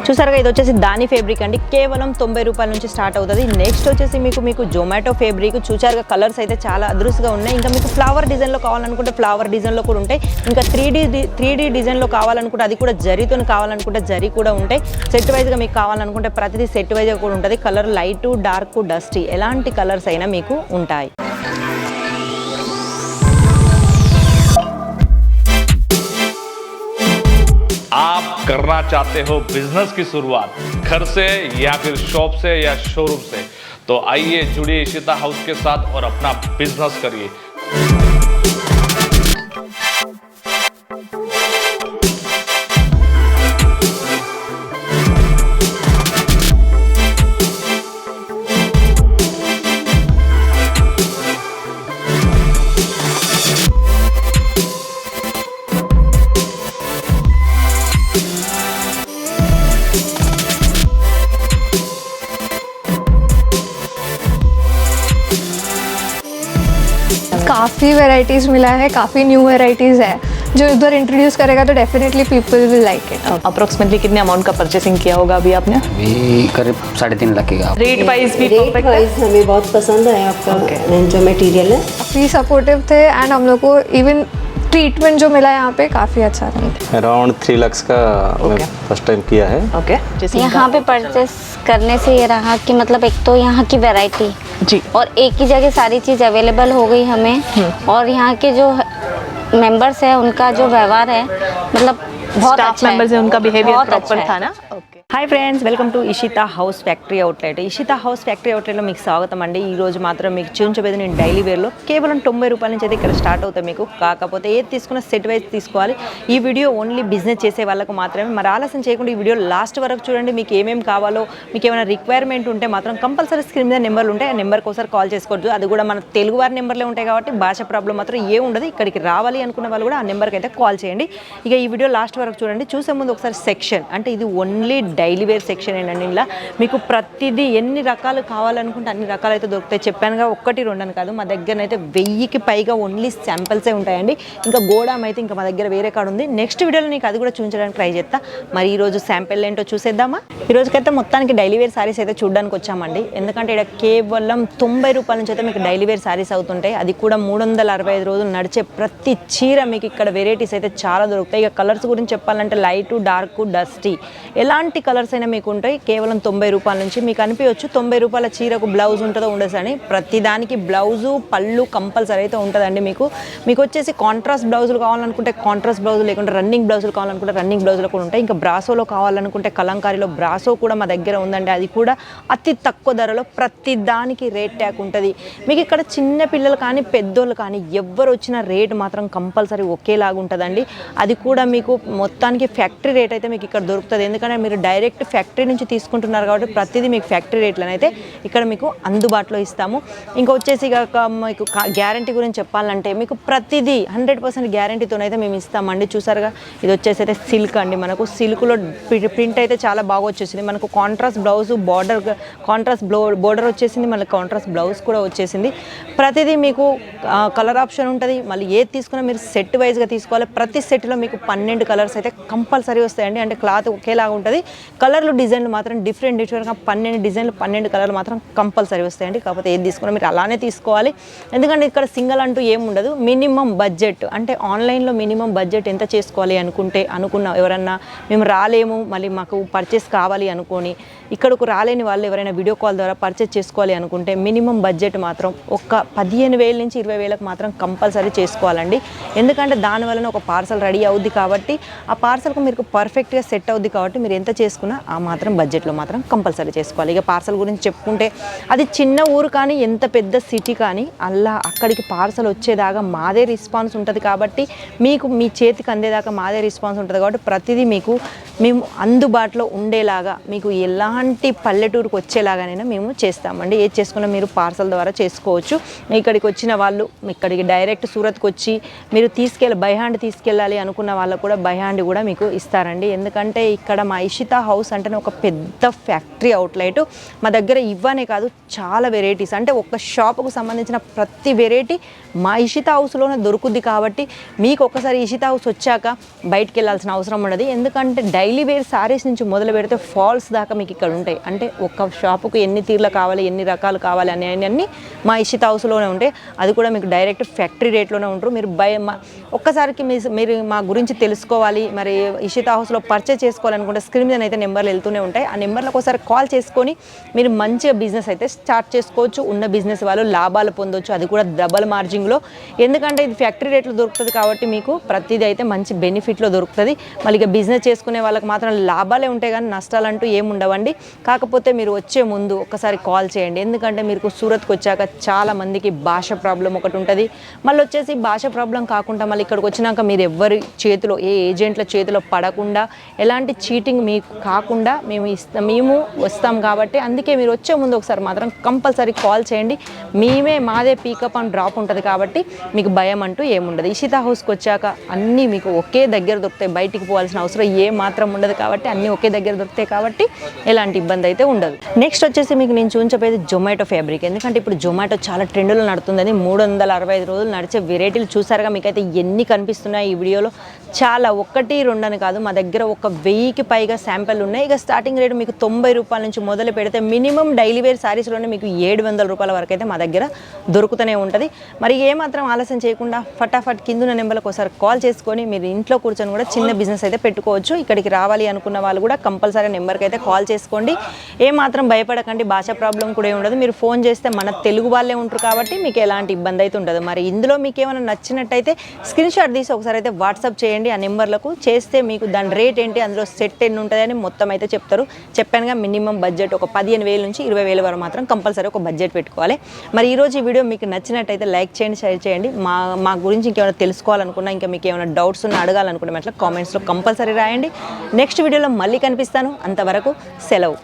చూసారుగా ఇది వచ్చేసి దాని ఫ్యాబ్రిక్ అండి, కేవలం 90 రూపాయల నుంచి స్టార్ట్ అవుతుంది. నెక్స్ట్ వచ్చేసి మీకు జొమాటో ఫ్యాబ్రిక్. చూసారుగా కలర్స్ అయితే చాలా అదృష్టంగా ఉన్నాయి. ఇంకా మీకు ఫ్లవర్ డిజైన్లో కావాలనుకుంటే ఫ్లవర్ డిజైన్లో కూడా ఉంటాయి. ఇంకా 3D డిజైన్లో కావాలనుకుంటే అది కూడా జరీతో కావాలనుకుంటే జరీ కూడా ఉంటాయి. సెట్ వైజ్గా మీకు కావాలనుకుంటే ప్రతిదీ సెట్ వైజ్గా కూడా ఉంటుంది. కలర్ లైట్, డార్క్, డస్టీ ఎలాంటి కలర్స్ అయినా మీకు ఉంటాయి. आप करना चाहते हो बिजनेस की शुरुआत घर से या फिर शॉप से या शोरूम से, तो आइए जुड़िए इशिता हाउस के साथ और अपना बिजनेस करिए। काफ़ी वैरायटीज़ मिला है, काफ़ी न्यू वैरायटीज़ है जो इधर इंट्रोड्यूस करेगा तो definitely people will like it. Approximately कितने अमाउंट का परचेसिंग किया होगा अभी आपने? अभी करीब 3.5 लाख का। रेट वाइज भी रेट वाइज हमें बहुत पसंद है आपका जो मटेरियल है, काफ़ी सपोर्टिव थे एंड हम लोग को इवन ट्रीटमेंट जो मिला यहाँ पे काफ़ी अच्छा रहा। अराउंड 3 लाख का मैं फर्स्ट टाइम किया है। ओके, यहाँ पे परचेस करने से ये रहा कि मतलब एक तो यहाँ की वैरायटी जी और एक ही जगह सारी चीज़ अवेलेबल हो गई हमें, और यहाँ के जो मेंबर्स है उनका जो व्यवहार है मतलब बहुत स्टाफ अच्छा मेंबर्स है, उनका बिहेवियर बहुत प्रॉपर अच्छा था है। ना। Okay, hi friends, welcome to Ishita house factory outlet. Ishita house factory అవుట్లెట్లో మీకు స్వాగతం అండి. ఈ రోజు మాత్రం మీకు చూపించబోయేది నేను డైలీ వేర్లో కేవలం 90 రూపాయల నుంచి అయితే ఇక్కడ స్టార్ట్ అవుతాయి మీకు. కాకపోతే ఏది తీసుకున్న సెట్ వైజ్ తీసుకోవాలి. ఈ వీడియో ఓన్లీ బిజినెస్ చేసే వాళ్ళకు మాత్రమే. మరి ఆలస్యం చేయకుండా ఈ వీడియో లాస్ట్ వరకు చూడండి. మీకు ఏమేమి కావాలో, మీకు ఏమైనా రిక్వైర్మెంట్ ఉంటే మాత్రం కంపల్సరీ స్క్రీన్ మీద నెంబర్లు ఉంటాయి. ఆ నెంబర్కి ఒకసారి కాల్ చేసుకోవచ్చు. అది కూడా మన తెలుగు వారి నెంబర్లే ఉంటాయి కాబట్టి భాష ప్రాబ్లం మాత్రం ఏ ఉండదు. ఇక్కడికి రావాలి అనుకున్న వాళ్ళు కూడా ఆ నెంబర్కి అయితే కాల్ చేయండి. ఇక ఈ వీడియో లాస్ట్ వరకు చూడండి. చూసే ముందు ఒకసారి సెక్షన్, అంటే ఇది ఓన్లీ డైలీ వేర్ సెక్షన్ ఏంటండి. ఇలా మీకు ప్రతిదీ ఎన్ని రకాలు కావాలనుకుంటే అన్ని రకాలు అయితే దొరుకుతాయి. చెప్పానుగా, 1-2 అని కాదు, మా దగ్గర అయితే 1000కి పైగా ఓన్లీ శాంపిల్సే ఉంటాయండి. ఇంకా గోడామ్ అయితే ఇంకా మా దగ్గర వేరే కాడ ఉంది. నెక్స్ట్ వీడియోలో నీకు అది కూడా చూపించడానికి ట్రై చేస్తా. మరి ఈరోజు శాంపిల్ ఏంటో చూసేద్దామా. ఈ రోజుకైతే మొత్తానికి డైలీ వేర్ సారీస్ అయితే చూడడానికి వచ్చామండి. ఎందుకంటే ఇక్కడ కేవలం 90 రూపాయల నుంచి అయితే మీకు డైలీ వేర్ సారీస్ అవుతుంటాయి. అది కూడా 365 రోజులు నడిచే ప్రతి చీర మీకు ఇక్కడ వెరైటీస్ అయితే చాలా దొరుకుతాయి. ఇక కలర్స్ గురించి చెప్పాలంటే లైట్, డార్క్, డస్టీ ఎలాంటి కలర్స్ అయినా మీకు ఉంటాయి. కేవలం 90 రూపాయల నుంచి. మీకు అనిపించవచ్చు 90 రూపాయల చీరకు బ్లౌజ్ ఉంటుందో ఉండదు అని. ప్రతిదానికి బ్లౌజు, పళ్ళు కంపల్సరీ అయితే ఉంటుందండి. మీకు వచ్చేసి కాంట్రాస్ట్ బ్లౌజులు కావాలనుకుంటే కాంట్రాస్ట్ బ్లౌజులు, లేకుంటే రన్నింగ్ బ్లౌజులు కావాలనుకుంటే రన్నింగ్ బ్లౌజులు కూడా ఉంటాయి. ఇంకా బ్రాసోలో కావాలనుకుంటే కలంకారీలో బ్రాసో కూడా మా దగ్గర ఉందండి. అది కూడా అతి తక్కువ ధరలో ప్రతిదానికి రేట్ ట్యాగ్ ఉంటుంది. మీకు ఇక్కడ చిన్న పిల్లలు కానీ పెద్దోళ్ళు కానీ ఎవరు వచ్చిన రేట్ మాత్రం కంపల్సరీ ఒకేలాగా ఉంటుందండి. అది కూడా మీకు మొత్తానికి ఫ్యాక్టరీ రేట్ అయితే మీకు ఇక్కడ దొరుకుతుంది. ఎందుకంటే మీరు డైరెక్ట్ ఫ్యాక్టరీ నుంచి తీసుకుంటున్నారు కాబట్టి ప్రతిదీ మీకు ఫ్యాక్టరీ రేట్లను అయితే ఇక్కడ మీకు అందుబాటులో ఇస్తాము. ఇంకా వచ్చేసి మీకు గ్యారంటీ గురించి చెప్పాలంటే మీకు ప్రతిదీ 100% గ్యారంటీతోనైతే మేము ఇస్తామండి. చూసారుగా ఇది వచ్చేసి అయితే సిల్క్ అండి. మనకు సిల్క్లో ప్రింట్ అయితే చాలా బాగా వచ్చేసింది. మనకు కాంట్రాస్ట్ బ్లౌజ్, కాంట్రాస్ట్ బోర్డర్ వచ్చేసింది, మళ్ళీ కాంట్రాస్ట్ బ్లౌజ్ కూడా వచ్చేసింది. ప్రతిదీ మీకు కలర్ ఆప్షన్ ఉంటుంది. మళ్ళీ ఏది తీసుకున్నా మీరు సెట్ వైజ్గా తీసుకోవాలి. ప్రతి సెట్లో మీకు 12 కలర్స్ అయితే కంపల్సరీ వస్తాయండి. అంటే క్లాత్ ఒకేలాగా ఉంటుంది. కలర్లు, డిజైన్లు మాత్రం డిఫరెంట్గా 12 డిజైన్లు, 12 కలర్లు మాత్రం కంపల్సరీ వస్తాయండి. కాకపోతే ఏది తీసుకున్నా మీరు అలానే తీసుకోవాలి. ఎందుకంటే ఇక్కడ సింగిల్ అంటూ ఏముండదు. మినిమం బడ్జెట్ అంటే ఆన్లైన్లో మినిమం బడ్జెట్ ఎంత చేసుకోవాలి అనుకున్న ఎవరన్నా మేము రాలేము, మళ్ళీ మాకు పర్చేస్ కావాలి అనుకొని ఇక్కడకు రాలేని వాళ్ళు ఎవరైనా వీడియో కాల్ ద్వారా పర్చేస్ చేసుకోవాలి అనుకుంటే మినిమం బడ్జెట్ మాత్రం ఒక 15,000 నుంచి 20,000కి మాత్రం కంపల్సరీ చేసుకోవాలండి. ఎందుకంటే దానివల్ల ఒక పార్సల్ రెడీ అవుద్ది కాబట్టి ఆ పార్సల్కు మీకు పర్ఫెక్ట్గా సెట్ అవుద్ది కాబట్టి మీరు ఎంత చేసుకున్నా ఆ మాత్రం బడ్జెట్లో మాత్రం కంపల్సరీ చేసుకోవాలి. ఇక పార్సల్ గురించి చెప్పుకుంటే అది చిన్న ఊరు కానీ ఎంత పెద్ద సిటీ కానీ అక్కడికి పార్సల్ వచ్చేదాకా మాదే రెస్పాన్స్ ఉంటుంది. కాబట్టి మీకు మీ చేతికి అందేదాకా మాదే రెస్పాన్స్ ఉంటుంది. కాబట్టి ప్రతిదీ మేము అందుబాటులో ఉండేలాగా మీకు ఎలాంటి పల్లెటూరుకు వచ్చేలాగానైనా మేము చేస్తామండి. ఏది చేసుకున్నా మీరు పార్సల్ ద్వారా చేసుకోవచ్చు. ఇక్కడికి వచ్చిన వాళ్ళు ఇక్కడికి డైరెక్ట్ సూరత్కి వచ్చి మీరు బై హ్యాండ్ తీసుకెళ్ళాలి అనుకున్న వాళ్ళకు కూడా బై హ్యాండ్ కూడా మీకు ఇస్తారండి. ఎందుకంటే ఇక్కడ మా ఇషితా హౌస్ అంటేనే ఒక పెద్ద ఫ్యాక్టరీ అవుట్లెట్. మా దగ్గర ఇవ్వనే కాదు చాలా వెరైటీస్, అంటే ఒక షాపుకు సంబంధించిన ప్రతి వెరైటీ మా ఇషితా హౌస్లోనే దొరుకుద్ది కాబట్టి మీకు ఒక్కసారి ఇషితా హౌస్ వచ్చాక బయటికి వెళ్ళాల్సిన అవసరం ఉండదు. ఎందుకంటే డైలీ వేర్ శారీస్ నుంచి మొదలు పెడితే ఫాల్స్ దాకా మీకు ఇక్కడ ఉంటాయి. అంటే ఒక షాపుకు ఎన్ని తీర్లు కావాలి, ఎన్ని రకాలు కావాలి అన్నీ మా ఇషితా హౌస్లోనే ఉంటాయి. అది కూడా మీకు డైరెక్ట్ ఫ్యాక్టరీ రేట్లోనే ఉంటారు. మీరు ఒక్కసారికి మీరు మా గురించి తెలుసుకోవాలి, మరి ఇషితా హౌస్లో పర్చేస్ చేసుకోవాలనుకుంటే స్క్రీన్ మీద అయితే నెంబర్లు వెళ్తూనే ఉంటాయి. ఆ నెంబర్లకు ఒకసారి కాల్ చేసుకొని మీరు మంచిగా బిజినెస్ అయితే స్టార్ట్ చేసుకోవచ్చు. ఉన్న బిజినెస్ వాళ్ళు లాభాలు పొందొచ్చు, అది కూడా డబల్ మార్జిన్లో. ఎందుకంటే ఇది ఫ్యాక్టరీ రేట్లో దొరుకుతుంది కాబట్టి మీకు ప్రతిదీ అయితే మంచి బెనిఫిట్లో దొరుకుతుంది. మళ్ళీ ఇక బిజినెస్ చేసుకునే వాళ్ళకి మాత్రం లాభాలే ఉంటాయి కానీ నష్టాలంటూ ఏముండవండి. కాకపోతే మీరు వచ్చే ముందు ఒక్కసారి కాల్ చేయండి. ఎందుకంటే మీరు సూరత్కి వచ్చాక చాలా మందికి భాష ప్రాబ్లం ఒకటి ఉంటుంది. మళ్ళీ వచ్చేసి భాష ప్రాబ్లం కాకుండా మళ్ళీ ఇక్కడికి వచ్చినాక మీరు ఎవరి చేతిలో, ఏ ఏజెంట్ల చేతిలో పడకుండా, ఎలాంటి చీటింగ్ మీకు కాకుండా మేము వస్తాం కాబట్టి అందుకే మీరు వచ్చే ముందు ఒకసారి మాత్రం కంపల్సరీ కాల్ చేయండి. మాదే పికప్ అండ్ డ్రాప్ ఉంటుంది కాబట్టి మీకు భయం అంటూ ఏముండదు. ఇషితా హౌస్కి వచ్చాక అన్నీ మీకు ఒకే దగ్గర దొరుకుతాయి. బయటికి పోవాల్సిన అవసరం ఏ మాత్రం ఉండదు కాబట్టి అన్నీ ఒకే దగ్గర దొరుకుతాయి కాబట్టి ఎలాంటి ఇబ్బంది అయితే ఉండదు. నెక్స్ట్ వచ్చేసి మీకు నేను చూపించబోయేది జొమాటో ఫ్యాబ్రిక్. ఎందుకంటే ఇప్పుడు జొమాటో చాలా ట్రెండ్లో నడుతుంది. 365 రోజులు నడిచే వెరైటీలు చూసారుగా, మీకైతే ఎన్ని కనిపిస్తున్నాయి ఈ వీడియోలో. చాలా 1, 2 అని కాదు, మా దగ్గర 1000కి పైగా శాంపిల్ ఉన్నాయి. ఇక స్టార్టింగ్ రేట్ మీకు 90 రూపాయల నుంచి మొదలు పెడితే మినిమం డైలీ వేర్ శారీస్లోనే మీకు 700 రూపాయల వరకు అయితే మా దగ్గర దొరుకుతూనే ఉంటుంది. మరి ఏమాత్రం ఆలస్యం చేయకుండా ఫటాఫట్ కిందున్న నెంబర్లకు ఒకసారి కాల్ చేసుకొని మీరు ఇంట్లో కూర్చొని కూడా చిన్న బిజినెస్ అయితే పెట్టుకోవచ్చు. ఇక్కడికి రావాలి అనుకున్న వాళ్ళు కూడా కంపల్సరీ నెంబర్కి అయితే కాల్ చేసుకోండి. ఏమాత్రం భయపడకండి, భాష ప్రాబ్లం కూడా ఉండదు. మీరు ఫోన్ చేస్తే మన తెలుగు వాళ్ళే ఉంటారు కాబట్టి మీకు ఎలాంటి ఇబ్బంది అయితే ఉండదు. మరి ఇందులో మీకు ఏమైనా నచ్చినట్టయితే స్క్రీన్ షాట్ తీసి ఒకసారి అయితే వాట్సాప్ చేయండి. ఆ నెంబర్లకు చేస్తే మీకు దాని రేట్ ఏంటి, అందులో సెట్ ఎన్ని ఉంటుంది అని మొత్తం అయితే చెప్తారు. చెప్పానుగా మినిమం బడ్జెట్ ఒక 15,000 నుంచి 20,000 వరకు మాత్రం కంపల్సరీ ఒక బడ్జెట్ పెట్టుకోవాలి. మరి ఈరోజు ఈ వీడియో మీకు నచ్చినట్టయితే లైక్ చేయండి, షేర్ చేయండి. మా గురించి ఇంకేమైనా తెలుసుకోవాలనుకున్నా, ఇంకా మీకు ఏమైనా డౌట్స్ ఉన్నా అడగాలనుకున్నా అట్లా కామెంట్స్లో కంపల్సరీ రాయండి. నెక్స్ట్ వీడియోలో మళ్ళీ కనిపిస్తాను. అంతవరకు సెలవు.